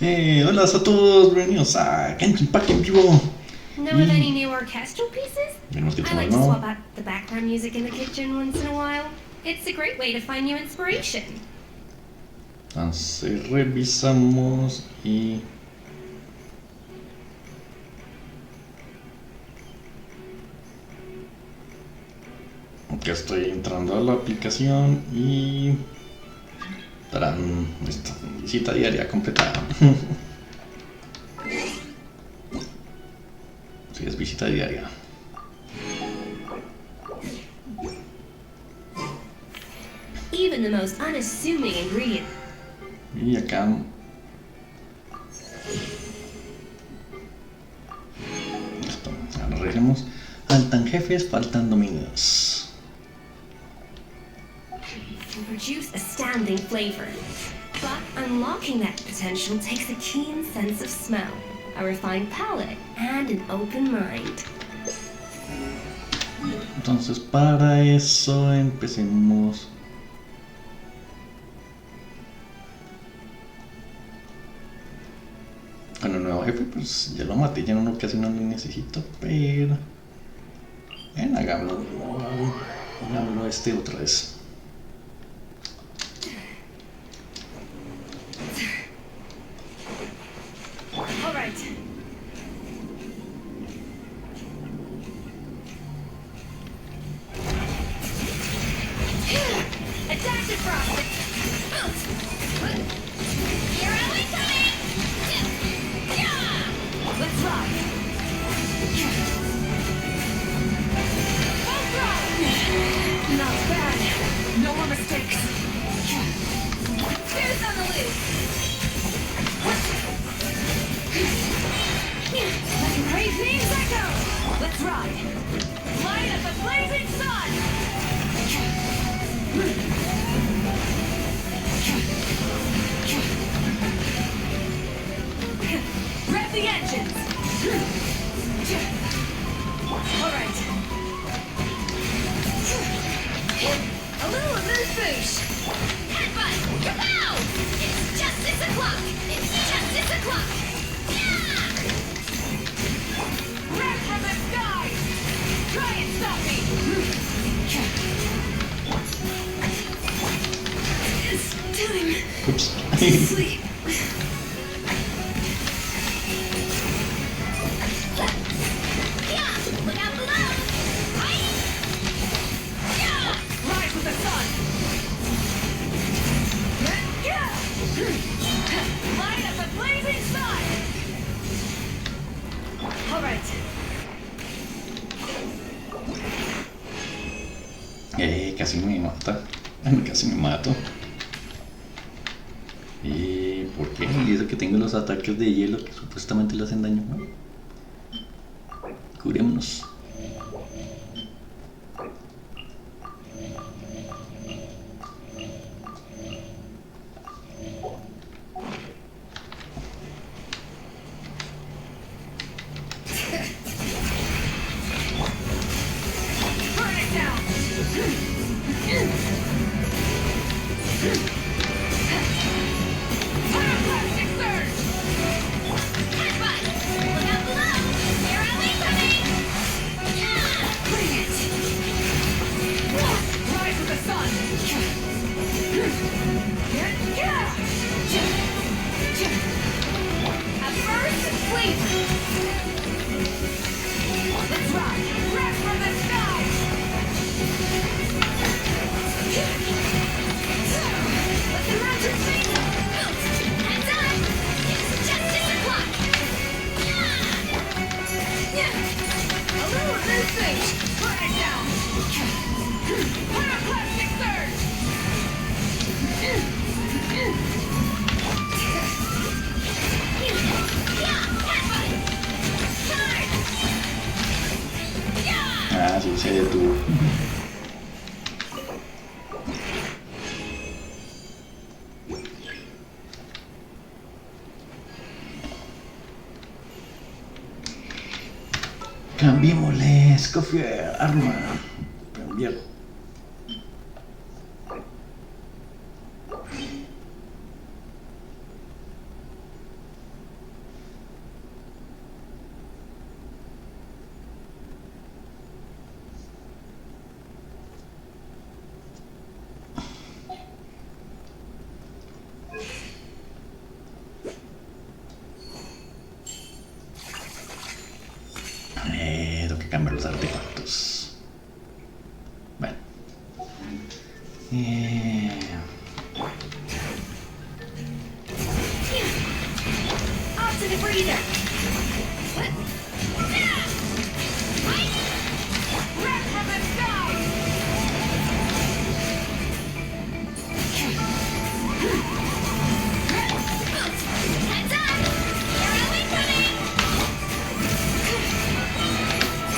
Hola a todos, bienvenidos a Genshin en vivo. Know of any new orchestral pieces? Tenemos que I tomar like to nuevo. swap out the background music in the kitchen once in a while. It's a great way to find new inspiration. Entonces revisamos y... Aquí estoy entrando a la aplicación y... Estarán esta visita diaria completada. Sí, es visita diaria. Even the most unassuming ingredient. Y acá... Esto, ya nos revisemos. Faltan jefes, faltan dominios. Can produce astounding flavor. But unlocking that potential takes a keen sense of smell, a refined palate, and an open mind. Entonces para eso empecemos. Con el nuevo jefe, pues ya lo maté, ya no, casi no lo necesito, pero... Bueno, hagámoslo otra vez. All right. Attack the frog. Here are we coming. Let's rock. Both rock. Not bad. No more mistakes. Who's on the loose? Like crazy echo. Let's ride. Light up the blazing sun. Rev the engines. All right. A little amuse-bouche. Headbutt. Kapow! It's justice o'clock. It's justice o'clock. Yeah! Wreck from the sky! Try and stop me! It's time Oops. to sleep. Yeah! Look out below! Right? Yeah! Rise with the sun! Yeah! Light up the blazing sun! All right. Casi me mata. Casi me mato. ¿Por qué? Y eso que tengo los ataques de hielo que supuestamente le hacen daño. Curémonos. Burn it down! Pyroclastic surge! Headbutt! Look out below! Here are we coming! Yeah! Bring it! Rise with the sun! A burst of sleep! Let's ride! Wreck from the sky! Let the mountain sing! Hands up! It's justice o'clock! Yeah! A little of this thing! Burn it down! Pyroclastic surge! Yeah! Headbutt! Charge! Yeah! Ah, sí, se detuvo. Cambiémosle, escoger arma. Cambiar. Dame los artefactos. Bueno. Off to the breather. Wreck from the sky. Heads up. You're only coming.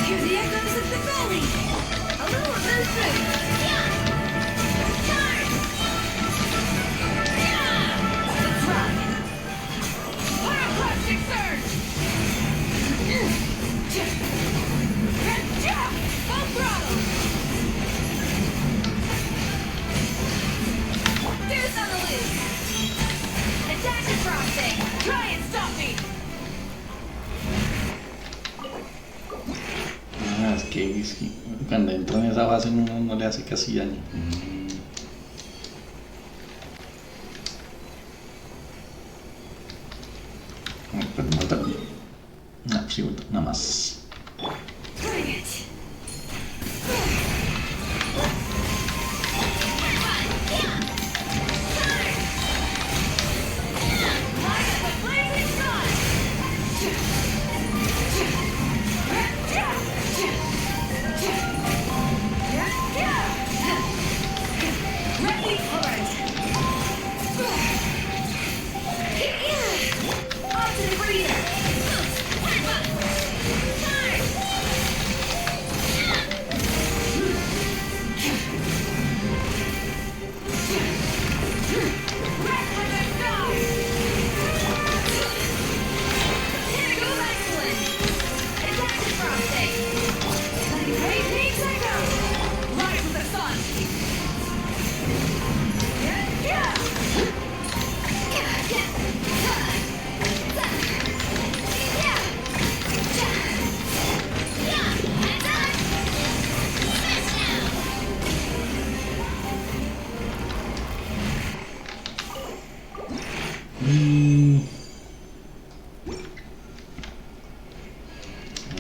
Hear the echoes of the valley. A little of those things. Yeah. Charge. Yeah. Let's rock. Pyroclastic surge. Full throttle. Deuce on the loose. Attack the frosting. Try and stop me. Es que cuando entra en esa base no le hace casi daño. Pero no está bien. No, sí, nada más. Bring it.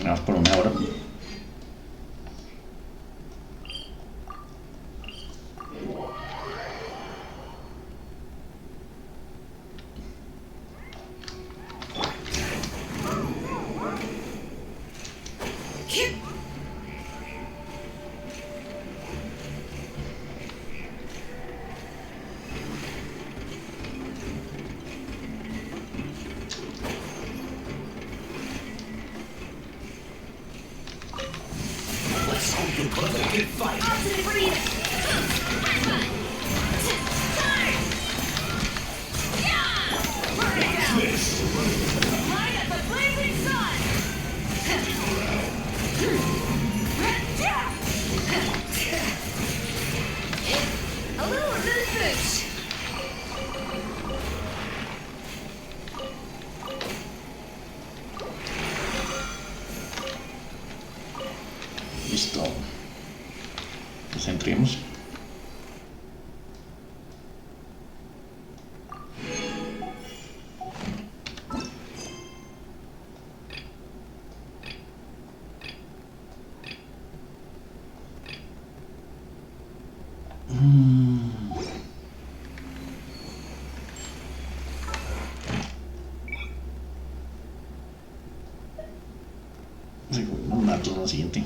Vamos por una hora. Listo. Pues entremos. Segundo, Natlan lo siguiente.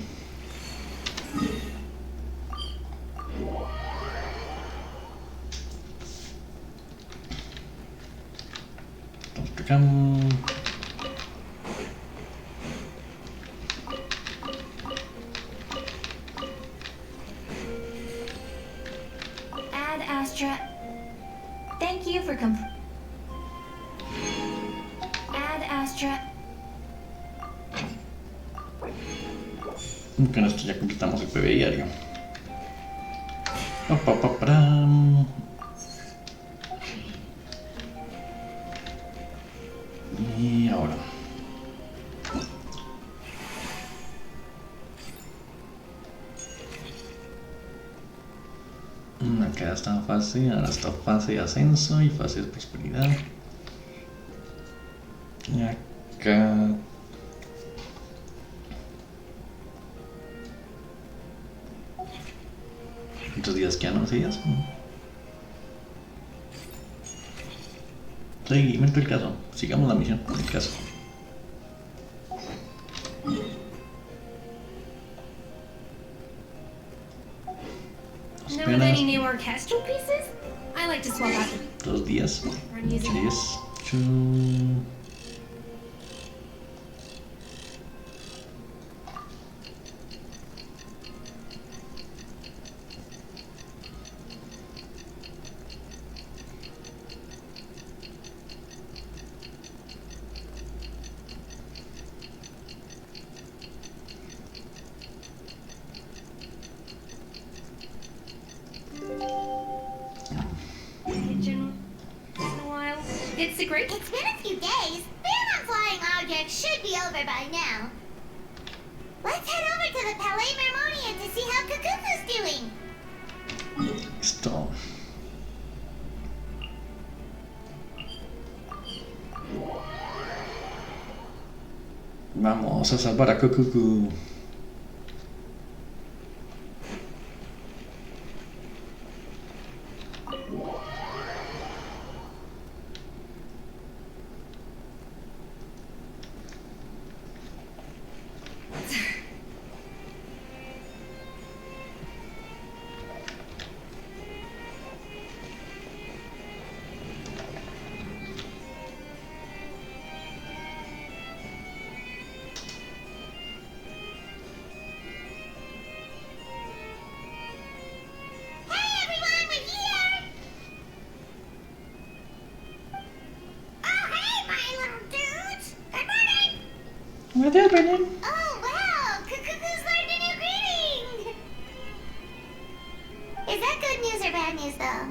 Ad Astra. Thank you for Ad Astra. Con esto ya completamos el PB diario. Y ahora. Acá está fase, ahora está fase de ascenso y fase de prosperidad. Y acá ¿Cuántos días quedan? ¿11 días? Seguimiento del caso. Sigamos la misión del caso. Know of any new orchestral pieces? I like to swap out the 2 días. I'm using 10. It's a great. It's been a few days. Ban on flying objects should be over by now. Let's head over to the Palais Mermonian to see how Cuckoo's doing. Listo. Vamos a salvar a Cuckoo. What's happening? Oh, wow! Cuckoo's learned a new greeting! Is that good news or bad news, though?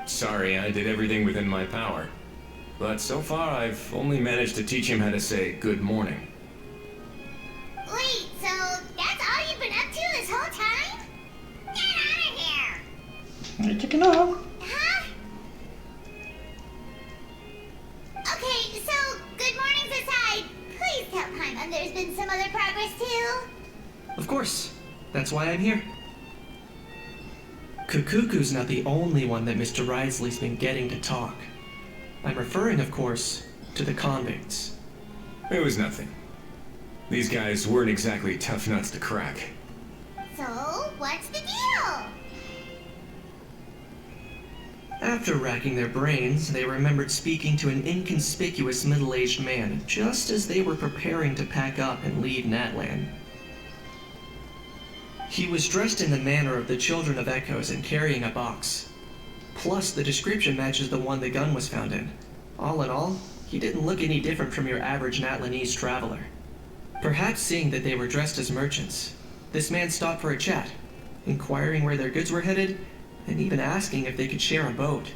Sorry, I did everything within my power. But so far, I've only managed to teach him how to say good morning. Wait, so that's all you've been up to this whole time? Get out of here! Hey, check it out. Huh? Okay, so good mornings aside, please tell Paimon there's been some other progress too. Of course. That's why I'm here. Cuckoo's not the only one that Mr. Ridesley's been getting to talk. I'm referring, of course, to the convicts. It was nothing. These guys weren't exactly tough nuts to crack. So, what's the deal? After racking their brains, they remembered speaking to an inconspicuous middle-aged man just as they were preparing to pack up and leave Natlan. He was dressed in the manner of the Children of Echoes and carrying a box. Plus, the description matches the one the gun was found in. All in all, he didn't look any different from your average Natlanese traveler. Perhaps seeing that they were dressed as merchants, this man stopped for a chat, inquiring where their goods were headed, and even asking if they could share a boat.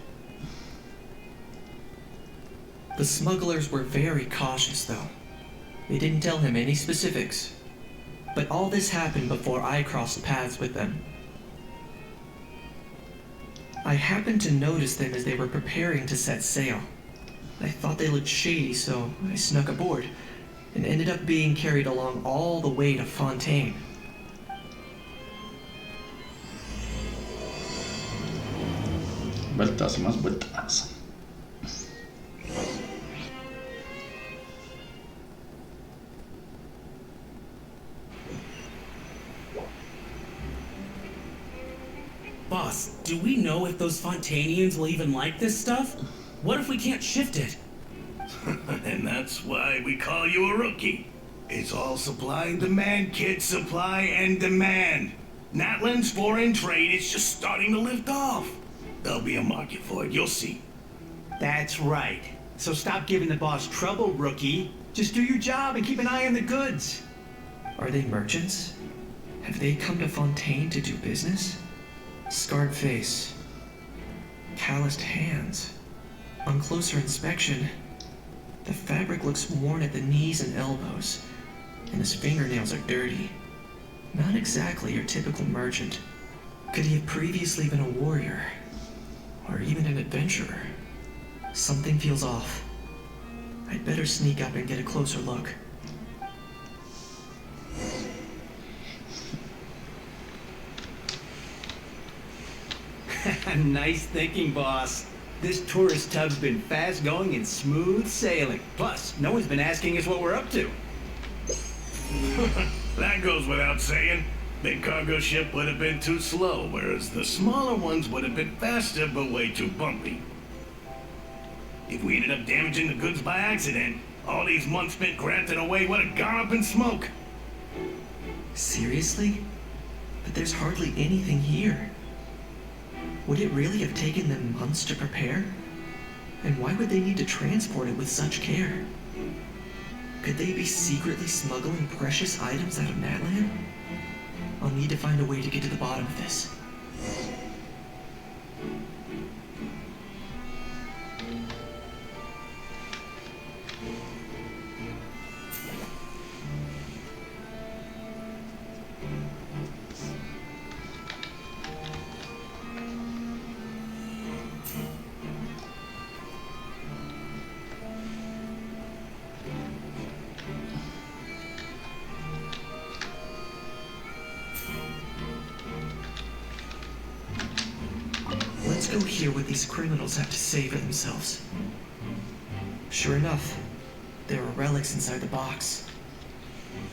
The smugglers were very cautious, though. They didn't tell him any specifics. But all this happened before I crossed paths with them. I happened to notice them as they were preparing to set sail. I thought they looked shady, so I snuck aboard, and ended up being carried along all the way to Fontaine. Vueltas y más vueltas. Boss, do we know if those Fontainians will even like this stuff? What if we can't shift it? And that's why we call you a rookie. It's all supply and demand, kid. Supply and demand. Natlan's foreign trade is just starting to lift off. There'll be a market for it, you'll see. That's right. So stop giving the boss trouble, rookie. Just do your job and keep an eye on the goods. Are they merchants? Have they come to Fontaine to do business? Scarred face. Calloused hands. On closer inspection, the fabric looks worn at the knees and elbows, and his fingernails are dirty. Not exactly your typical merchant. Could he have previously been a warrior? Or even an adventurer? Something feels off. I'd better sneak up and get a closer look. Nice thinking, boss. This tourist tub's been fast going and smooth sailing. Plus, no one's been asking us what we're up to. That goes without saying. Big cargo ship would have been too slow, whereas the smaller ones would have been faster but way too bumpy. If we ended up damaging the goods by accident, all these months spent grafting away would have gone up in smoke. Seriously? But there's hardly anything here. Would it really have taken them months to prepare? And why would they need to transport it with such care? Could they be secretly smuggling precious items out of Natlan? I'll need to find a way to get to the bottom of this. Let's go hear what these criminals have to say for themselves. Sure enough, there are relics inside the box.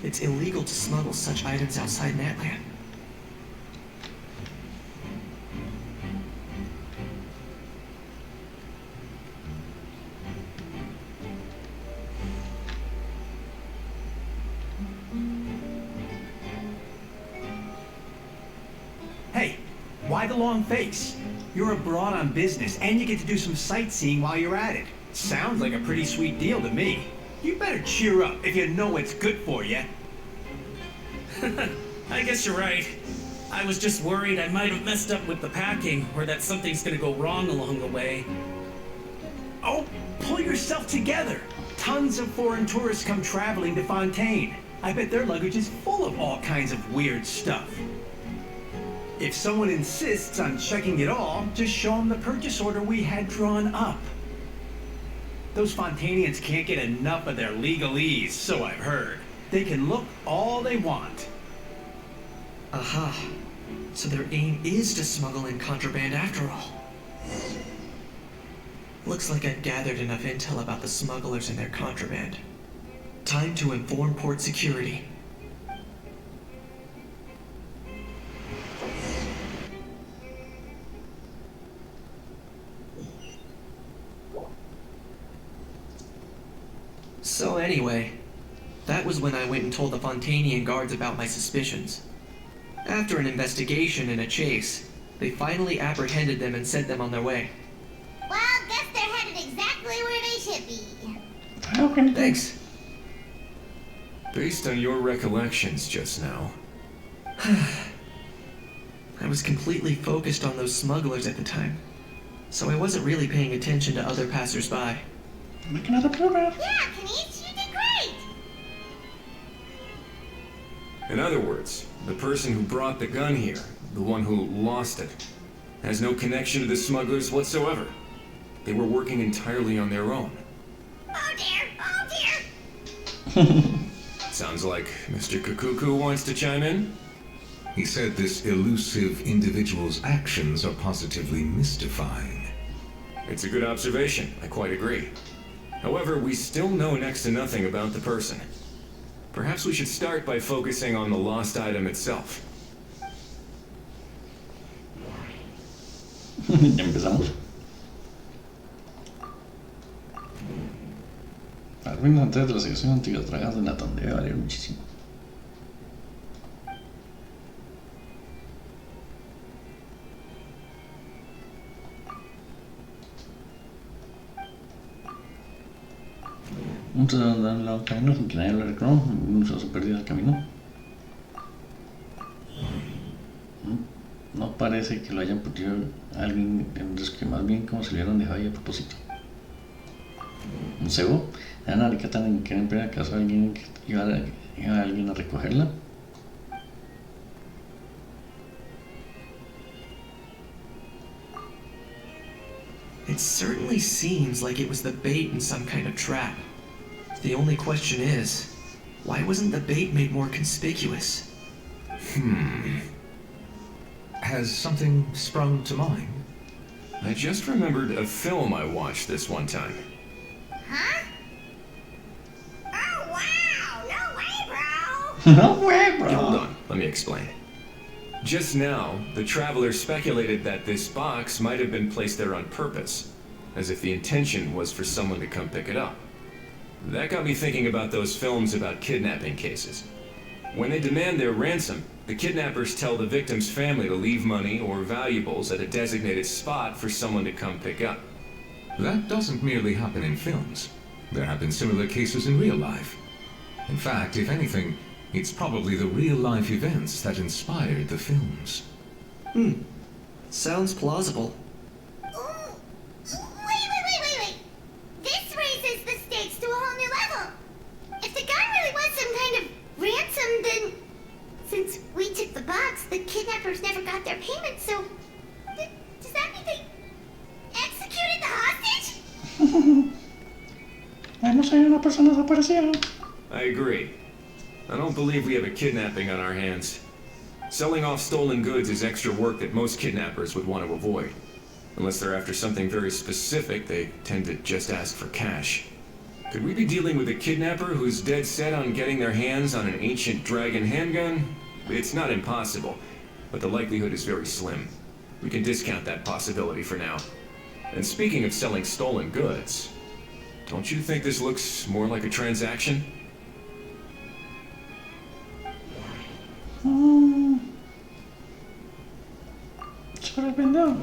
It's illegal to smuggle such items outside Natlan. Hey, why the long face? You're abroad on business, and you get to do some sightseeing while you're at it. Sounds like a pretty sweet deal to me. You better cheer up if you know what's good for you. I guess you're right. I was just worried I might have messed up with the packing, or that something's gonna go wrong along the way. Oh, pull yourself together. Tons of foreign tourists come traveling to Fontaine. I bet their luggage is full of all kinds of weird stuff. If someone insists on checking it all, just show them the purchase order we had drawn up. Those Fontainians can't get enough of their legalese, so I've heard. They can look all they want. Aha. So their aim is to smuggle in contraband after all. Looks like I've gathered enough intel about the smugglers and their contraband. Time to inform port security. So anyway, that was when I went and told the Fontainian guards about my suspicions. After an investigation and a chase, they finally apprehended them and sent them on their way. Well, guess they're headed exactly where they should be. Okay. Thanks. Based on your recollections just now, I was completely focused on those smugglers at the time, so I wasn't really paying attention to other passers-by. Make another program. Yeah, Kanice, you did great. in other words, the person who brought the gun here, the one who lost it, has no connection to the smugglers whatsoever. They were working entirely on their own. Oh dear, oh dear. Sounds like Mr. Kakuku wants to chime in? He said this elusive individual's actions are positively mystifying. It's a good observation, I quite agree. However, we still know next to nothing about the person. Perhaps we should start by focusing on the lost item itself. Ya empezamos. Las ruinas antes de la sección antiguas dragas de Natlan debe valer muchísimo. Muchos dan un lado del camino sin que nadie lo reclame, muchos se perdido el camino. No parece que lo hayan podido alguien, es que más bien como se lo hubieran dejado ahí a propósito. Un cebo, eran aricatan en que en primer caso alguien que iba a alguien a recogerla. It certainly seems like it was the bait in some kind of trap. The only question is, why wasn't the bait made more conspicuous? Has something sprung to mind? I just remembered a film I watched this one time. Huh? Oh, wow! No way, bro! No way, bro. Hold on, let me explain. Just now, the traveler speculated that this box might have been placed there on purpose, as if the intention was for someone to come pick it up. That got me thinking about those films about kidnapping cases. When they demand their ransom, the kidnappers tell the victim's family to leave money or valuables at a designated spot for someone to come pick up. That doesn't merely happen in films. There have been similar cases in real life. In fact, if anything, it's probably the real-life events that inspired the films. Sounds plausible. Ooh. Wait. This raises the stakes to a whole new level. If the gun really was some kind of ransom, then since we took the box, the kidnappers never got their payment, so does that mean they executed the hostage? Vamos a ir una persona desaparecida. I agree. I don't believe we have a kidnapping on our hands. Selling off stolen goods is extra work that most kidnappers would want to avoid. Unless they're after something very specific, they tend to just ask for cash. Could we be dealing with a kidnapper who's dead set on getting their hands on an ancient dragon handgun? It's not impossible, but the likelihood is very slim. We can discount that possibility for now. And speaking of selling stolen goods, don't you think this looks more like a transaction? Should have been done.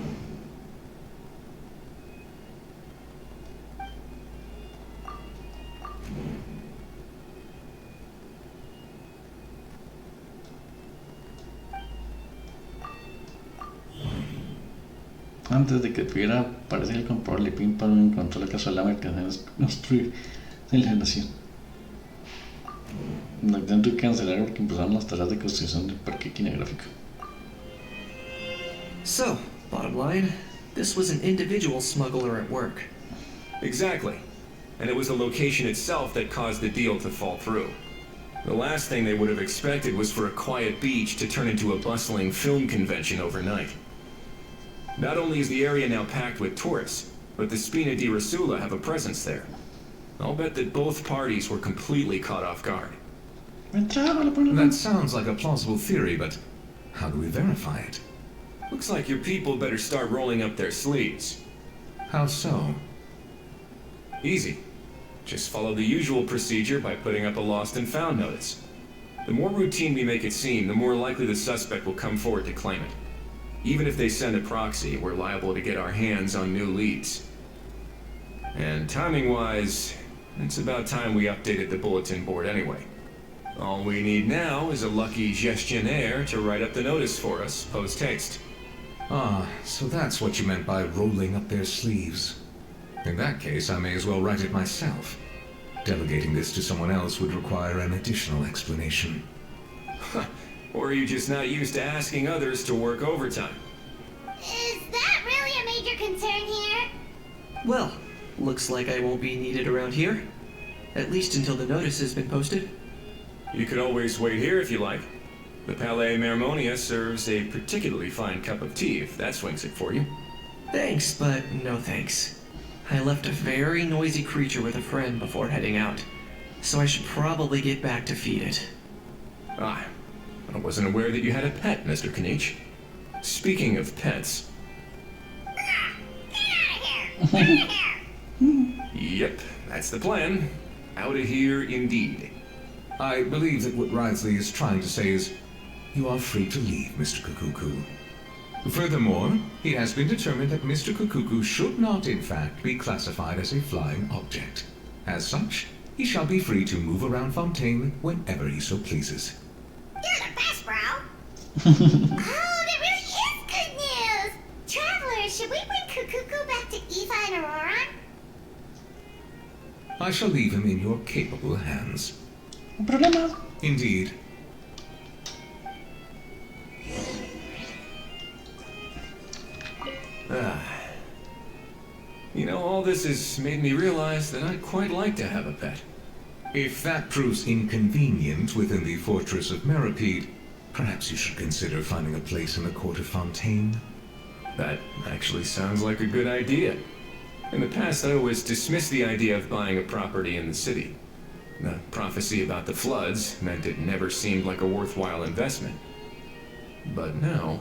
Antes de que pudiera aparecer el comprador, Pimpa no encontró la casa de la mercancía construir en la generación. Natlan tuvo que cancelar porque empezaron las tareas de construcción del parque kinegráfico. So, bottom line, this was an individual smuggler at work. Exactly. And it was the location itself that caused the deal to fall through. The last thing they would have expected was for a quiet beach to turn into a bustling film convention overnight. Not only is the area now packed with tourists, but the Spina di Rosula have a presence there. I'll bet that both parties were completely caught off guard. That sounds like a plausible theory, but how do we verify it? Looks like your people better start rolling up their sleeves. How so? Easy. Just follow the usual procedure by putting up a lost and found notice. The more routine we make it seem, the more likely the suspect will come forward to claim it. Even if they send a proxy, we're liable to get our hands on new leads. And timing-wise, it's about time we updated the bulletin board anyway. All we need now is a lucky gestionnaire to write up the notice for us, post-haste. Ah, so that's what you meant by rolling up their sleeves. In that case, I may as well write it myself. Delegating this to someone else would require an additional explanation. Or are you just not used to asking others to work overtime? Is that really a major concern here? Well, looks like I won't be needed around here. At least until the notice has been posted. You could always wait here if you like. The Palais Mermonia serves a particularly fine cup of tea, if that swings it for you. Thanks, but no thanks. I left a very noisy creature with a friend before heading out, so I should probably get back to feed it. Ah, I wasn't aware that you had a pet, Mr. Kanich. Speaking of pets... Get out of here! Yep, that's the plan. Out of here indeed. I believe that what Wriothesley is trying to say is, you are free to leave, Mr. Kukuku. Furthermore, it has been determined that Mr. Kukuku should not, in fact, be classified as a flying object. As such, he shall be free to move around Fontaine whenever he so pleases. You're the best, bro! Oh, that really is good news! Travelers, should we bring Kukuku back to Aoife and Auroran? I shall leave him in your capable hands. Problemas. Indeed. You know, all this has made me realize that I'd quite like to have a pet. If that proves inconvenient within the fortress of Meripede, perhaps you should consider finding a place in the court of Fontaine. That actually sounds like a good idea. In the past, I always dismissed the idea of buying a property in the city. The prophecy about the floods meant it never seemed like a worthwhile investment. But now...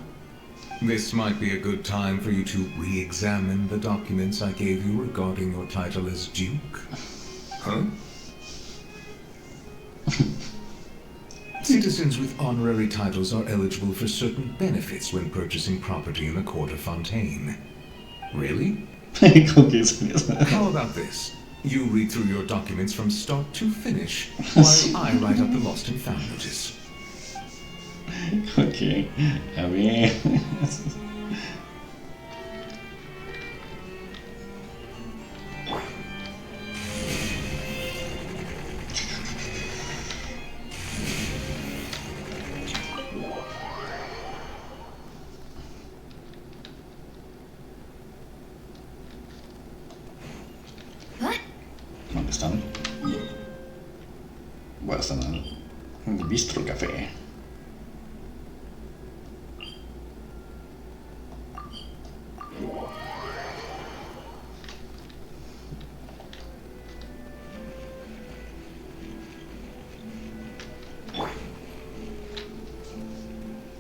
This might be a good time for you to re-examine the documents I gave you regarding your title as Duke. Huh? Citizens with honorary titles are eligible for certain benefits when purchasing property in the court of Fontaine. Really? How about this? You read through your documents from start to finish, while I write up the lost and found notice. Ok, a ver. What? ¿Dónde están? Bueno, están en el bistro café.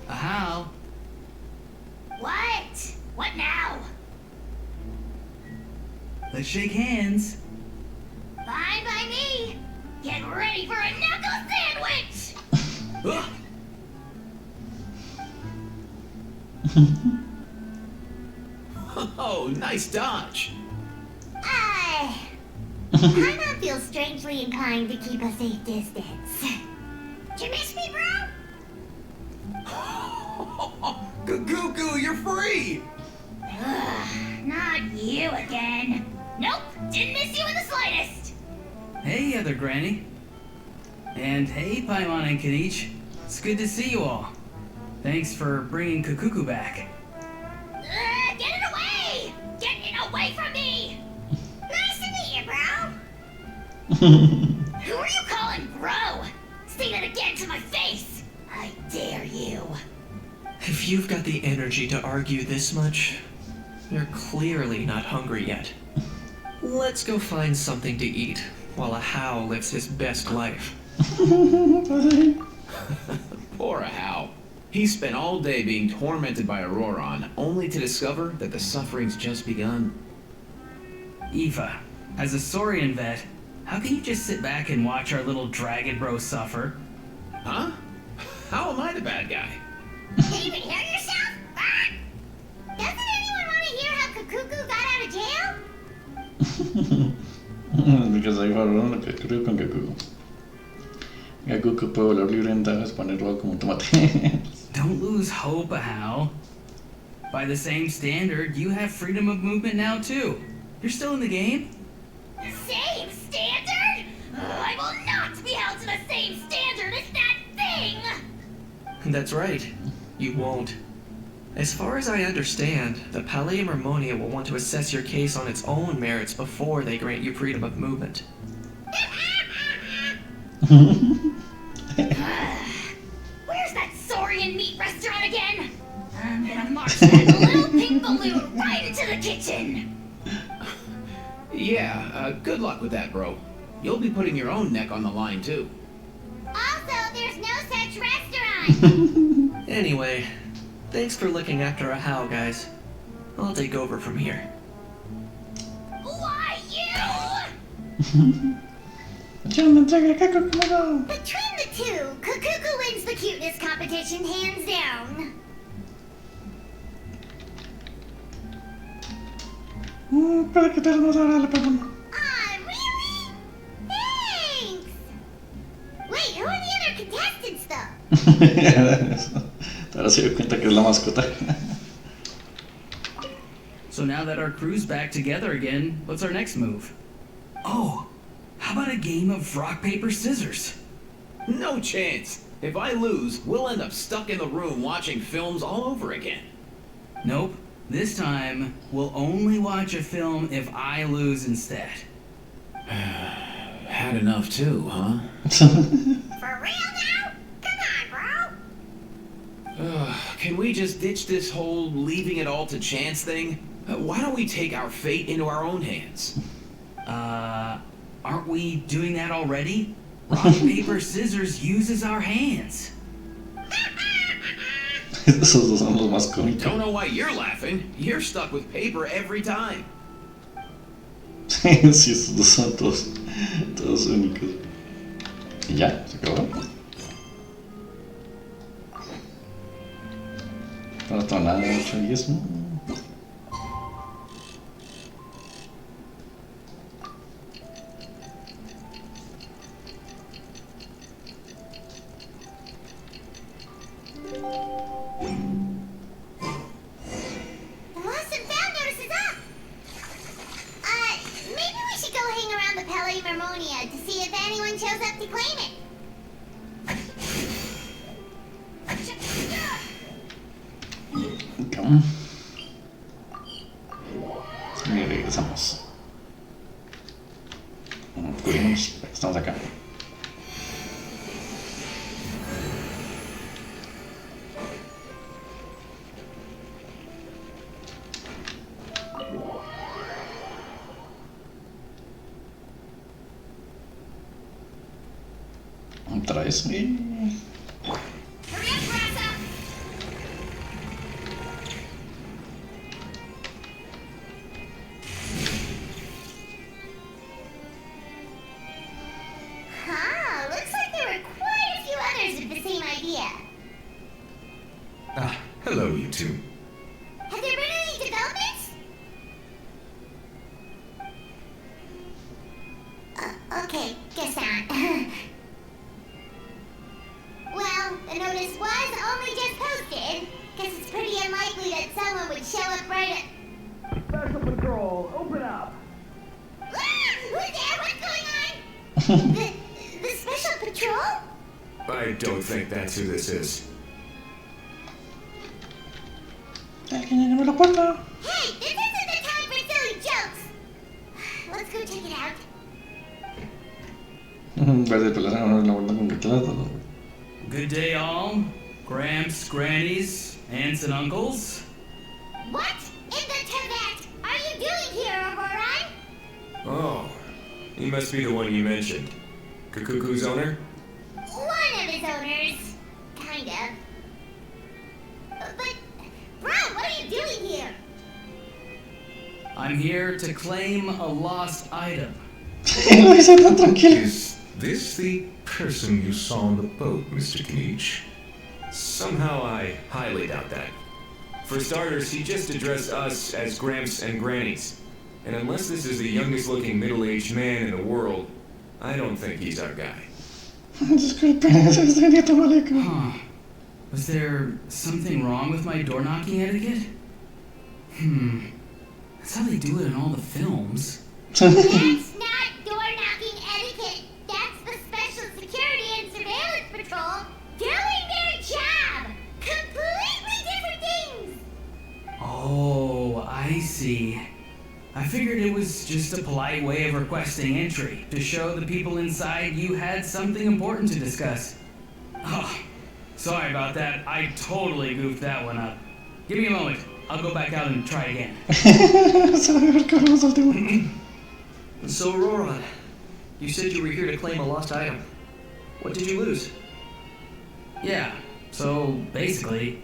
How? What? What now? Let's shake hands. Fine by me. Get ready for a knuckle sandwich. Ugh. Oh, nice dodge. Paimon feels strangely inclined to keep a safe distance. Did you miss me, bro? Cuckoo, you're free! Not you again. Nope, didn't miss you in the slightest. Hey, other granny. And hey, Paimon and Kanich. It's good to see you all. Thanks for bringing Kukuku back. Get it away! Get it away from me! Nice to meet you, bro. Who are you calling bro? Say that again to my face. I dare you. If you've got the energy to argue this much, you're clearly not hungry yet. Let's go find something to eat while a How lives his best life. Poor How. He spent all day being tormented by Auroron, only to discover that the suffering's just begun. Eva, as a Saurian vet, how can you just sit back and watch our little dragon bro suffer? Huh? How am I the bad guy? Can you even hear yourself? Ah! Doesn't anyone want to hear how Kukuku got out of jail? Because ahí fueron lo que creo con Gaku. Gaku puede volar libre en tajas, ponerlo como un tomate. Don't lose hope, How. By the same standard, you have freedom of movement now too. You're still in the game? Same standard? I will not be held to the same standard as that thing! That's right. You won't. As far as I understand, the Palais Harmonia will want to assess your case on its own merits before they grant you freedom of movement. Where's that Saurian meat restaurant again? I'm gonna march that little pink balloon right into the kitchen! Yeah, good luck with that, bro. You'll be putting your own neck on the line, too. Also, there's no such restaurant! Anyway, thanks for looking after a How, guys. I'll take over from here. Why, you? Between the Between the two, Kukuku wins the cuteness competition hands down. Para que te nos ahora la perdona. Aw, really? Thanks! Wait, who are the other contestants, though? Ahora se dio cuenta que es la mascota. So now that our crew's back together again, what's our next move? Oh, how about a game of rock, paper, scissors? No chance. If I lose, we'll end up stuck in the room watching films all over again. Nope. This time, we'll only watch a film if I lose instead. Had enough too, huh? For real now? Come on, bro! can we just ditch this whole leaving it all to chance thing? Why don't we take our fate into our own hands? Aren't we doing that already? Rock, paper, scissors uses our hands. Esos dos son los más Don't cómicos. know why you're laughing. You're stuck with paper every time. Sí, esos dos son todos únicos. Y ya, se acabó. No tengo nada de 8 y eso. The lost and found notice is up! Maybe we should go hang around the Pele Mermonia to see if anyone shows up to claim it. Come. Y regresamos. Cubrimos, estamos acá. Otra vez. Hurry up, Rasa! Huh, looks like there were quite a few others with the same idea. Ah, hello, you two. Have there been any developments? Okay, guess not. Well, the notice was only just posted. Guess it's pretty unlikely that someone would show up right at... Special Patrol, open up! Ah! Who's there? What's going on? the Special Patrol? I don't think that's who this is. Alguien abre la puerta. Hey, this isn't the time for silly jokes. Let's go check it out. Verde pelada, abre la puerta con teclado. Good day, all. Gramps, grannies, aunts, and uncles. What in the Tibet are you doing here, Aurora? Oh, he must be the one you mentioned. Kukuku's owner? One of his owners. Kind of. But, bro, what are you doing here? I'm here to claim a lost item. Lo hice tan tranquilo. Is this the person you saw on the boat, Mr. Kinich? Somehow I highly doubt that. For starters, he just addressed us as Gramps and Grannies. And unless this is the youngest looking middle-aged man in the world, I don't think he's our guy. Disculpe, sería tan maleco. Huh. Was there something wrong with my door knocking etiquette? That's how they do it in all the films. That's not door-knocking etiquette. That's the Special Security and Surveillance Patrol doing their job. Completely different things. Oh, I see. I figured it was just a polite way of requesting entry, to show the people inside you had something important to discuss. Oh, sorry about that. I totally goofed that one up. Give me a moment. I'll go back out and try again. So, Roron, you said you were here to claim a lost item. What did you lose? Yeah, so basically...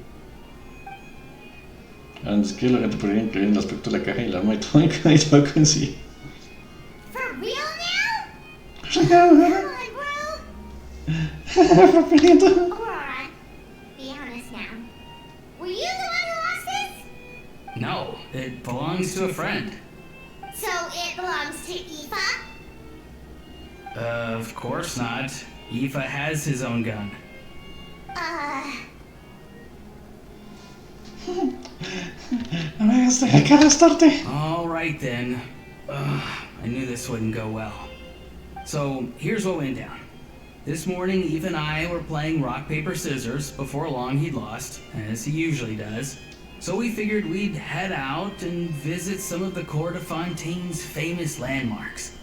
Es que lo que te podría incluir en el aspecto de la caja y el arma y todo en sí. For real now? Come Come on, bro. Rapidito. Aurora, be honest now. Were you the one who lost this? No, it belongs to a friend. So it belongs to Aoife? Of course not. Aoife has his own gun. No me hagas dejar que arrestarte. Alright then. I knew this wouldn't go well. So, here's what went down. This morning, Eve and I were playing rock, paper, scissors. Before long, he'd lost, as he usually does. So we figured we'd head out and visit some of the Court of Fontaine's famous landmarks.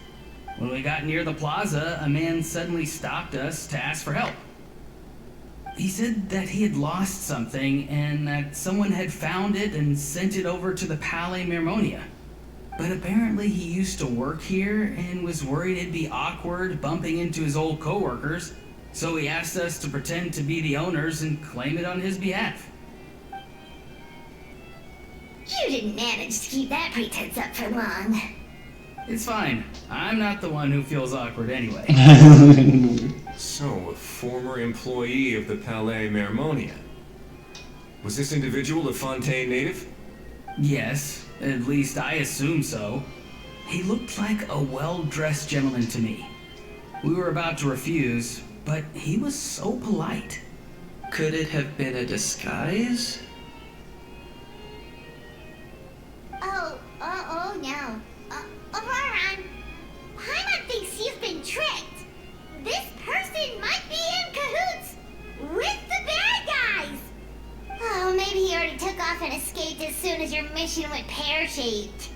When we got near the plaza, a man suddenly stopped us to ask for help. He said that he had lost something and that someone had found it and sent it over to the Palais Mermonia. But apparently he used to work here and was worried it'd be awkward bumping into his old coworkers, so he asked us to pretend to be the owners and claim it on his behalf. You didn't manage to keep that pretense up for long. It's fine. I'm not the one who feels awkward anyway. So, a former employee of the Palais Mermonia. Was this individual a Fontaine native? Yes, at least I assume so. He looked like a well-dressed gentleman to me. We were about to refuse, but he was so polite. Could it have been a disguise? Oh no. Auroron, Paimon thinks you've been tricked. This person might be in cahoots with the bad guys. Oh, maybe he already took off and escaped as soon as your mission went pear-shaped.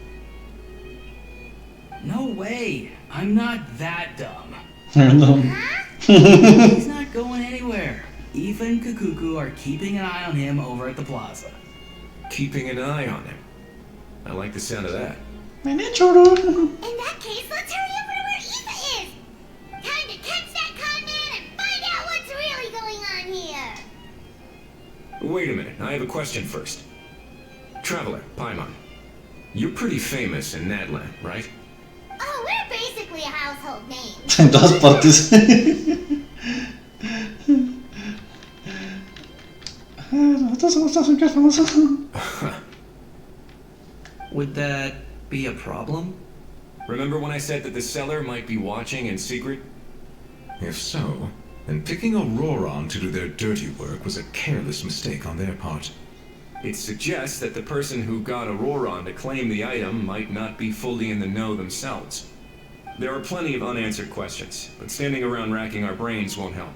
No way. I'm not that dumb. Huh? He's not going anywhere. Aoife and Kukuku are keeping an eye on him over at the plaza. Keeping an eye on him. I like the sound of that. In that case, let's hurry over to where Aoife is. Time to catch that con man and find out what's really going on here. Wait a minute, I have a question first. Traveler, Paimon. You're pretty famous in Natlan, right? Oh, we're basically a household name. En todas partes. Nosotros somos tan súper famosos. Would that be a problem? Remember when I said that the seller might be watching in secret? If so, then picking Auroron to do their dirty work was a careless mistake on their part. It suggests that the person who got Auroron to claim the item might not be fully in the know themselves. There are plenty of unanswered questions, but standing around racking our brains won't help.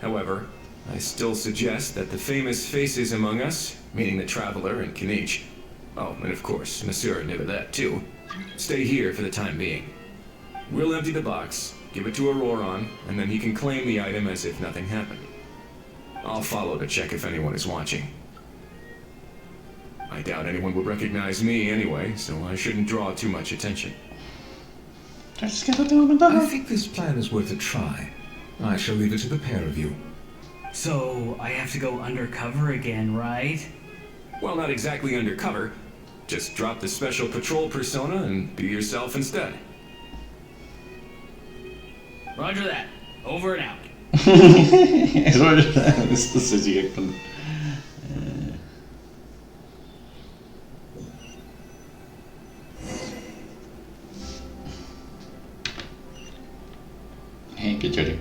However, I still suggest that the famous faces among us, meaning the Traveler and Kinich, oh, and of course, Monsieur Nivelet too, stay here for the time being. We'll empty the box, give it to Auroron, and then he can claim the item as if nothing happened. I'll follow to check if anyone is watching. I doubt anyone would recognize me anyway, so I shouldn't draw too much attention. I think this plan is worth a try. I shall leave it to the pair of you. So, I have to go undercover again, right? Well, not exactly undercover. Just drop the special patrol persona and be yourself instead. Roger that. Over and out. Esto se sigue con... qué chévere.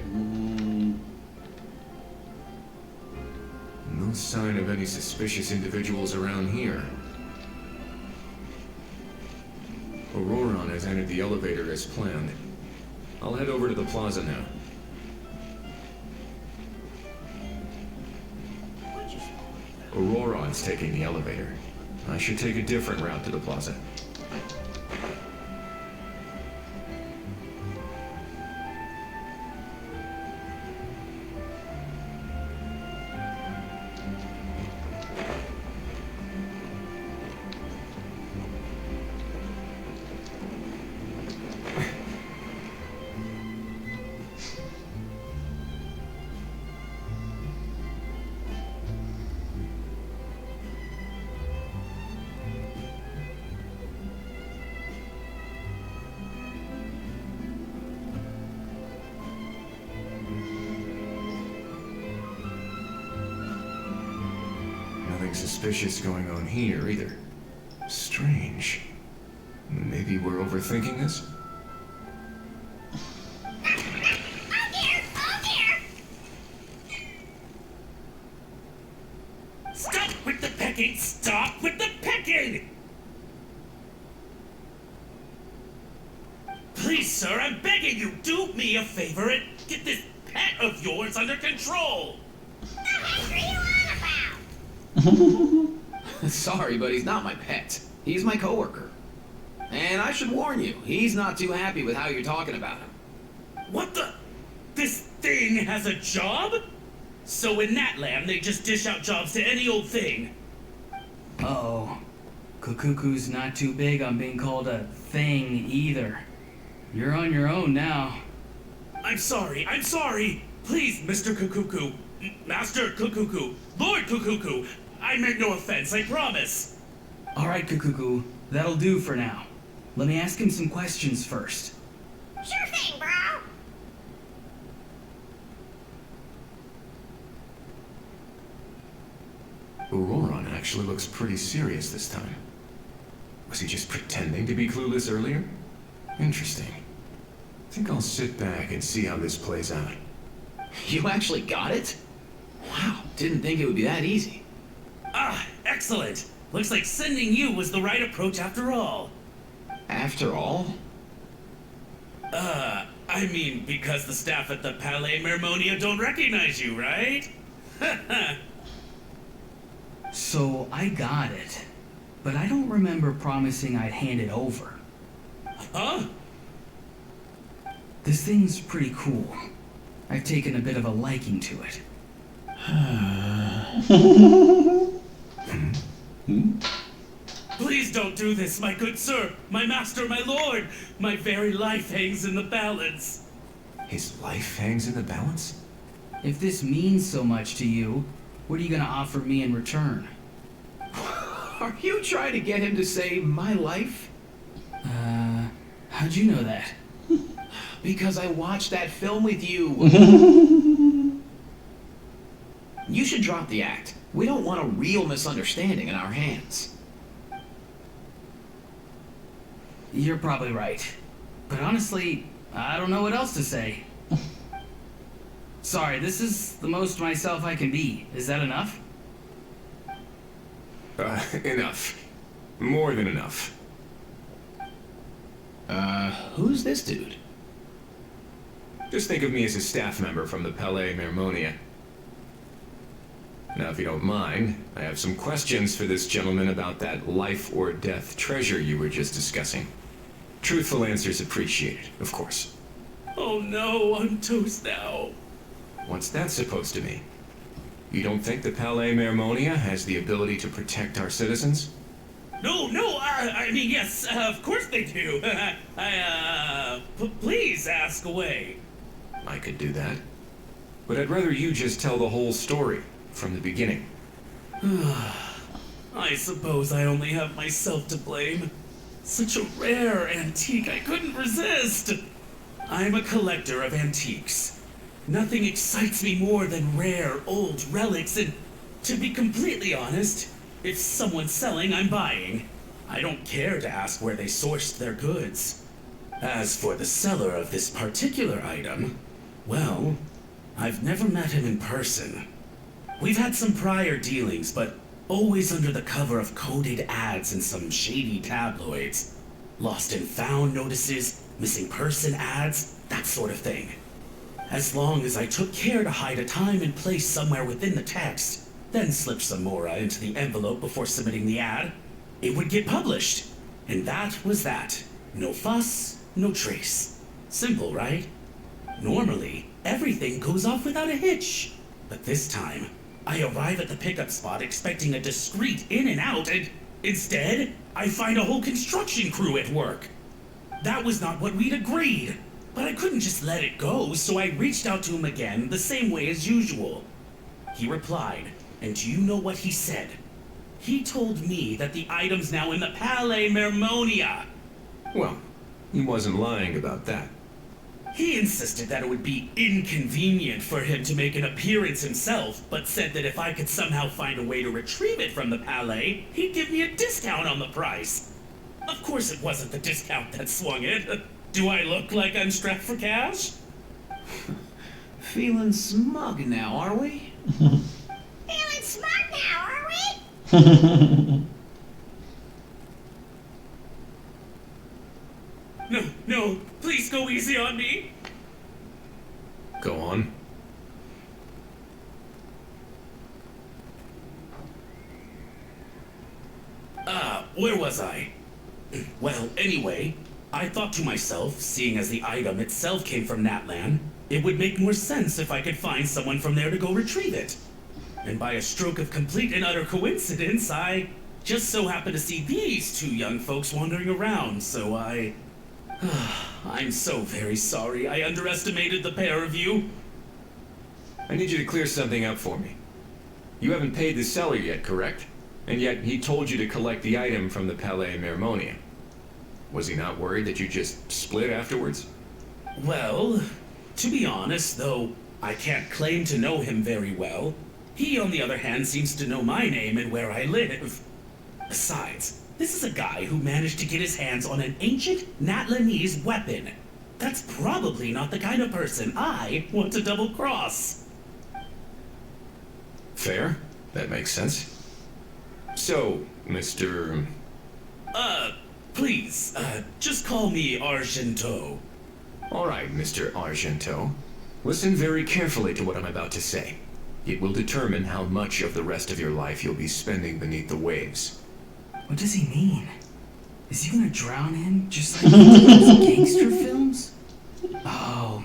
No sign of any suspicious individuals around here. Auroron has entered the elevator as planned. I'll head over to the plaza now. Auroron's taking the elevator. I should take a different route to the plaza. Nothing suspicious going on here either. Strange. Maybe we're overthinking this? Stop with the pecking! Stop with the pecking! Please, sir, I'm begging you, do me a favor and get this pet of yours under control! The heck are you on about? Sorry, but he's not my pet. He's my coworker. And I should warn you, he's not too happy with how you're talking about him. What the? This thing has a job? So in Natlan, they just dish out jobs to any old thing. Uh-oh. Kukuku's not too big on being called a thing either. You're on your own now. I'm sorry. Please, Mr. Kukuku. Master Kukuku. Lord Kukuku. I meant no offense, I promise. Alright, Kukuku. That'll do for now. Let me ask him some questions first. Sure thing, bro. Auroron actually looks pretty serious this time. Was he just pretending to be clueless earlier? Interesting. I think I'll sit back and see how this plays out. You actually got it? Wow, didn't think it would be that easy. Ah, excellent. Looks like sending you was the right approach after all. After all? I mean, because the staff at the Palais Mermonia don't recognize you, right? So, I got it. But I don't remember promising I'd hand it over. Huh? This thing's pretty cool. I've taken a bit of a liking to it. Please don't do this, my good sir, my master, my lord. My very life hangs in the balance. His life hangs in the balance? If this means so much to you, what are you gonna offer me in return? Are you trying to get him to save my life? How'd you know that? Because I watched that film with you. You should drop the act. We don't want a real misunderstanding in our hands. You're probably right. But honestly, I don't know what else to say. Sorry, this is the most myself I can be. Is that enough? Enough. More than enough. Who's this dude? Just think of me as a staff member from the Palais Mermonia. Now, if you don't mind, I have some questions for this gentleman about that life or death treasure you were just discussing. Truthful answers appreciated, of course. Oh no, I'm toast now. What's that supposed to mean? You don't think the Palais Mermonia has the ability to protect our citizens? No, I mean, yes, of course they do. Please ask away. I could do that. But I'd rather you just tell the whole story, from the beginning. I suppose I only have myself to blame. Such a rare antique, I couldn't resist. I'm a collector of antiques. Nothing excites me more than rare, old relics, and to be completely honest, if someone's selling, I'm buying. I don't care to ask where they sourced their goods. As for the seller of this particular item, well, I've never met him in person. We've had some prior dealings, but always under the cover of coded ads in some shady tabloids. Lost and found notices, missing person ads, that sort of thing. As long as I took care to hide a time and place somewhere within the text, then slip some mora into the envelope before submitting the ad, it would get published. And that was that. No fuss, no trace. Simple, right? Normally, everything goes off without a hitch. But this time, I arrive at the pickup spot expecting a discreet in and out, and instead, I find a whole construction crew at work. That was not what we'd agreed. But I couldn't just let it go, so I reached out to him again the same way as usual. He replied, and do you know what he said? He told me that the item's now in the Palais Mermonia. Well, he wasn't lying about that. He insisted that it would be inconvenient for him to make an appearance himself, but said that if I could somehow find a way to retrieve it from the Palais, he'd give me a discount on the price. Of course it wasn't the discount that swung it. Do I look like I'm strapped for cash? Feeling smug now, are we? Feeling smart now, are we? No, please go easy on me. Go on. Where was I? Well, anyway, I thought to myself, seeing as the item itself came from Natlan, It would make more sense if I could find someone from there to go retrieve it. And by a stroke of complete and utter coincidence, I just so happened to see these two young folks wandering around, so I'm so very sorry I underestimated the pair of you. I need you to clear something up for me. You haven't paid the seller yet, correct? And yet he told you to collect the item from the Palais Mermonia. Was he not worried that you just split afterwards? Well, to be honest, though I can't claim to know him very well, he, on the other hand, seems to know my name and where I live. Besides, this is a guy who managed to get his hands on an ancient Natlanese weapon. That's probably not the kind of person I want to double-cross. Fair. That makes sense. So, Mr... Please, just call me Argento. All right, Mr. Argento. Listen very carefully to what I'm about to say. It will determine how much of the rest of your life you'll be spending beneath the waves. What does he mean? Is he gonna drown him just like in those gangster films? Oh,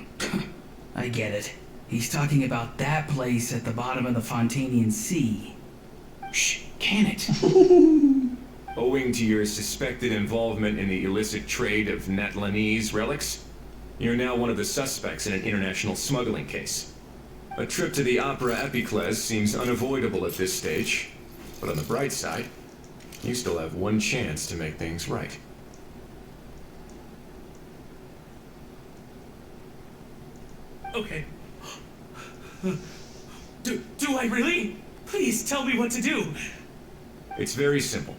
I get it. He's talking about that place at the bottom of the Fontanian Sea. Shh, can it? Owing to your suspected involvement in the illicit trade of Natlanese relics, you're now one of the suspects in an international smuggling case. A trip to the Opera Epiclese seems unavoidable at this stage, but on the bright side, you still have one chance to make things right. Okay. Do I really? Please tell me what to do. It's very simple.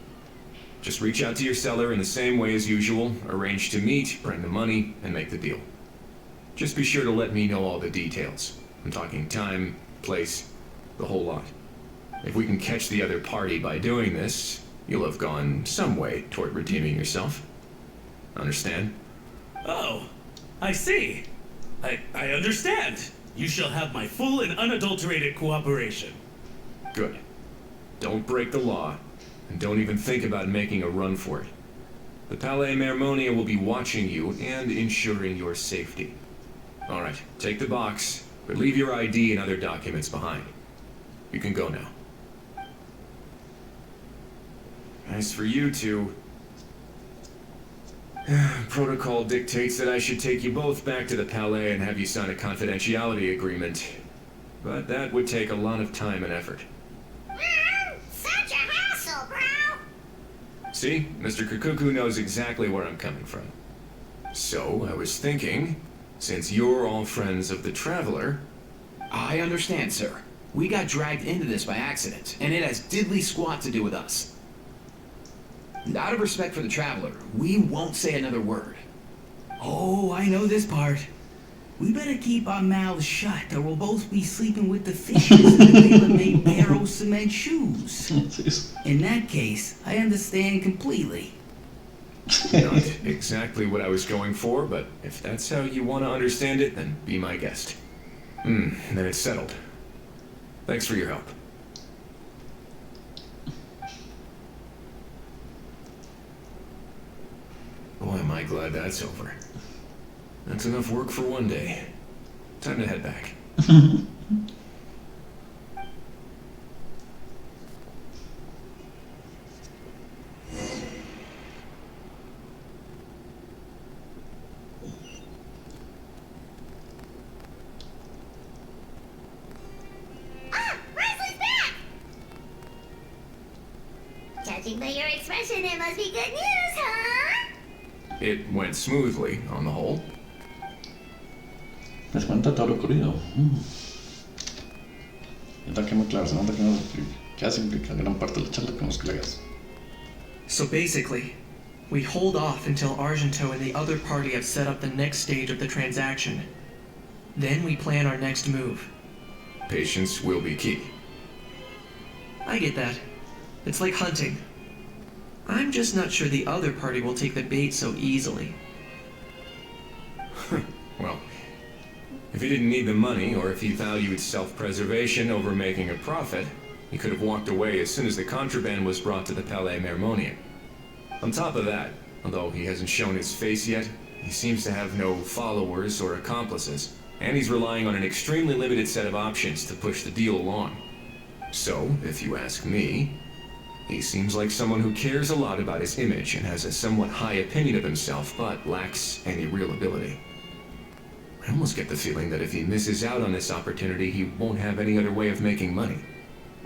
Just reach out to your seller in the same way as usual, arrange to meet, bring the money, and make the deal. Just be sure to let me know all the details. I'm talking time, place, the whole lot. If we can catch the other party by doing this, you'll have gone some way toward redeeming yourself. Understand? Oh, I see. I understand. You shall have my full and unadulterated cooperation. Good. Don't break the law, and don't even think about making a run for it. The Palais Mermonia will be watching you and ensuring your safety. All right, take the box, but leave your ID and other documents behind. You can go now. As for you two, protocol dictates that I should take you both back to the Palais and have you sign a confidentiality agreement. But that would take a lot of time and effort. Such a hassle, bro! See, Mr. Kukuku knows exactly where I'm coming from. So, I was thinking, since you're all friends of the Traveler... I understand, sir. We got dragged into this by accident, and it has diddly squat to do with us. Out of respect for the Traveler, we won't say another word. Oh, I know this part. We better keep our mouths shut, or we'll both be sleeping with the fishes in the tailor-made Barrow cement shoes. In that case, I understand completely. Not exactly what I was going for, but if that's how you want to understand it, then be my guest. Then it's settled. Thanks for your help. Boy, am I glad that's over. That's enough work for one day. Time to head back. Judging by your expression, it must be good news, huh? It went smoothly, on the whole. Les cuenta todo lo ocurrido. Está que muy claro, se nota que no casi implica gran parte de la charla con los colegas. So basically, we hold off until Argento and the other party have set up the next stage of the transaction. Then we plan our next move. Patience will be key. I get that. It's like hunting. I'm just not sure the other party will take the bait so easily. Well, if he didn't need the money, or if he valued self-preservation over making a profit, he could have walked away as soon as the contraband was brought to the Palais Mermonia. On top of that, although he hasn't shown his face yet, he seems to have no followers or accomplices. And he's relying on an extremely limited set of options to push the deal along. So, if you ask me, he seems like someone who cares a lot about his image and has a somewhat high opinion of himself, but lacks any real ability. I almost get the feeling that if he misses out on this opportunity, he won't have any other way of making money.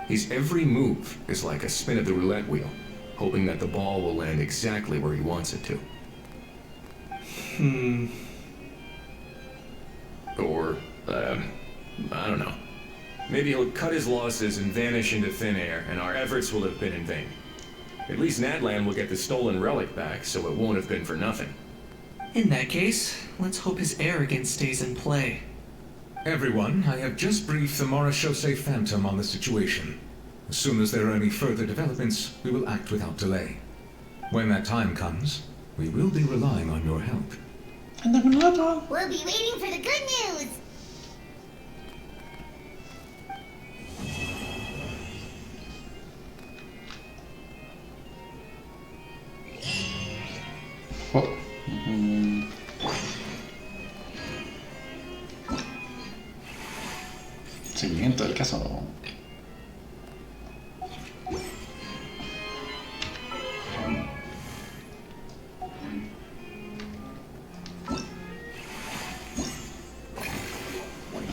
His every move is like a spin of the roulette wheel, hoping that the ball will land exactly where he wants it to. Or, I don't know. Maybe he'll cut his losses and vanish into thin air, and our efforts will have been in vain. At least Natlan will get the stolen relic back, so it won't have been for nothing. In that case, let's hope his arrogance stays in play. Everyone, I have just briefed the Marechaussee Phantom on the situation. As soon as there are any further developments, we will act without delay. When that time comes, we will be relying on your help. We'll be waiting for the good news. Oh. Seguimiento del caso.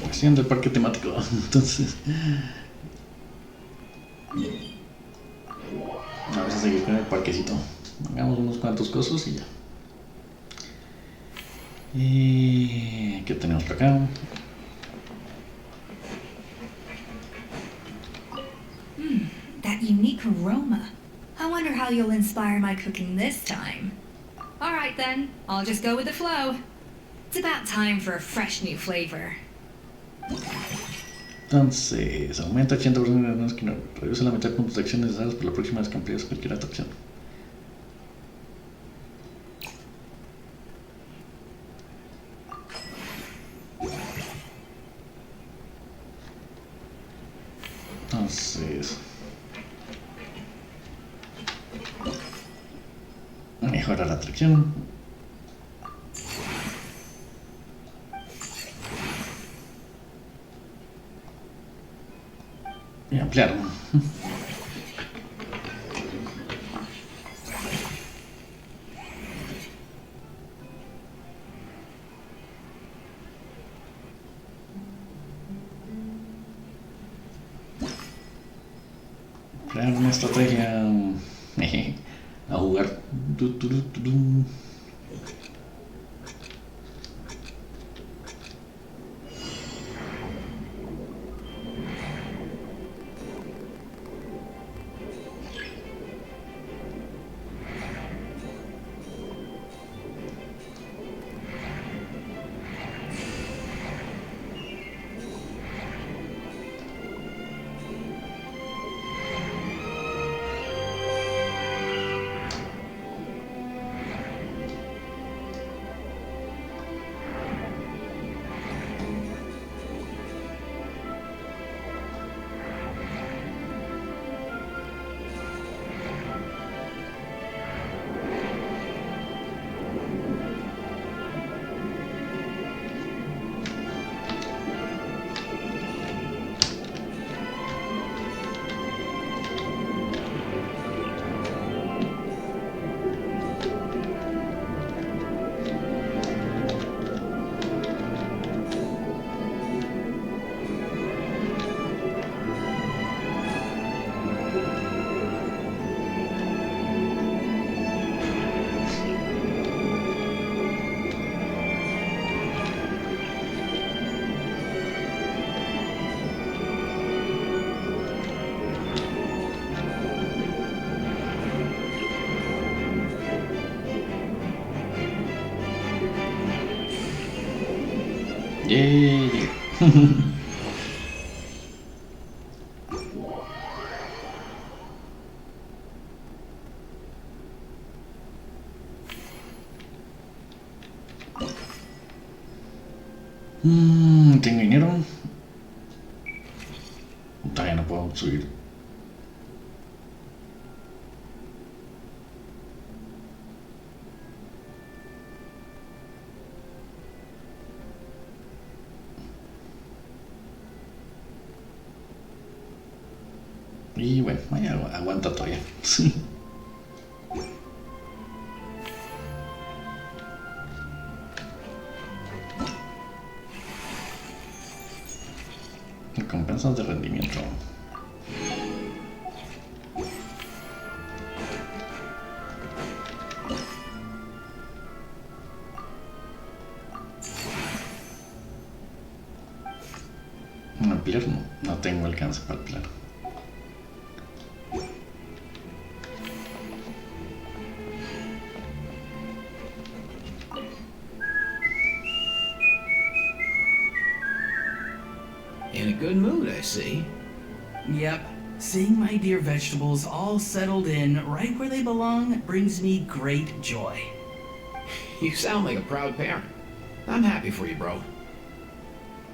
Acción del parque temático. Entonces, vamos a seguir con el parquecito. Hagamos unos cuantos cosas y ya. Y ¿qué tenemos por acá? That unique aroma. I wonder how you'll inspire my cooking this time. Alright then, I'll just go with the flow. It's about time for a fresh new flavor. Entonces, aumenta 80% que no reduce la mitad de puntos de acción necesarios por la próxima vez que emplees cualquier atracción. Entonces, mejora la atracción. Y ampliar. Crear una estrategia a jugar. Yay. Tengo dinero. Todavía no puedo subir. Y bueno, aguanta todavía. Recompensas de rendimiento. Ampliar no tengo alcance para ampliar. In a good mood, I see. Yep. Seeing my dear vegetables all settled in right where they belong brings me great joy. You sound like a proud parent. I'm happy for you, bro.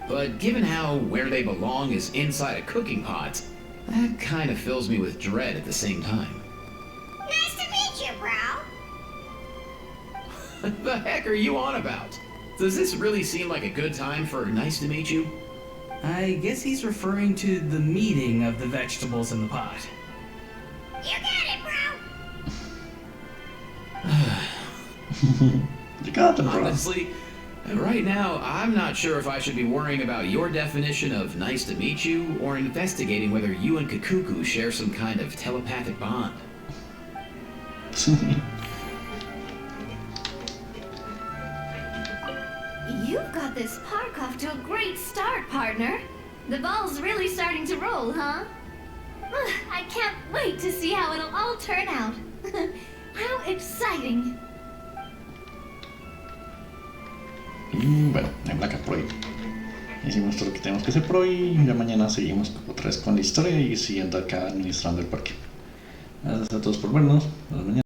But given how where they belong is inside a cooking pot, that kind of fills me with dread at the same time. Nice to meet you, bro. The heck are you on about? Does this really seem like a good time for nice to meet you? I guess he's referring to the meeting of the vegetables in the pot. You got it, bro. You got them, bro. Honestly, right now, I'm not sure if I should be worrying about your definition of nice to meet you or investigating whether you and Kakuku share some kind of telepathic bond. You've got this park off to a great start, partner. The ball's really starting to roll, huh? I can't wait to see how it'll all turn out. How exciting. Y bueno, hay placas por ahí. Hicimos todo lo que tenemos que hacer por hoy. Ya mañana seguimos otra vez con la historia y siguiendo acá administrando el parque. Gracias a todos por vernos. Hasta mañana.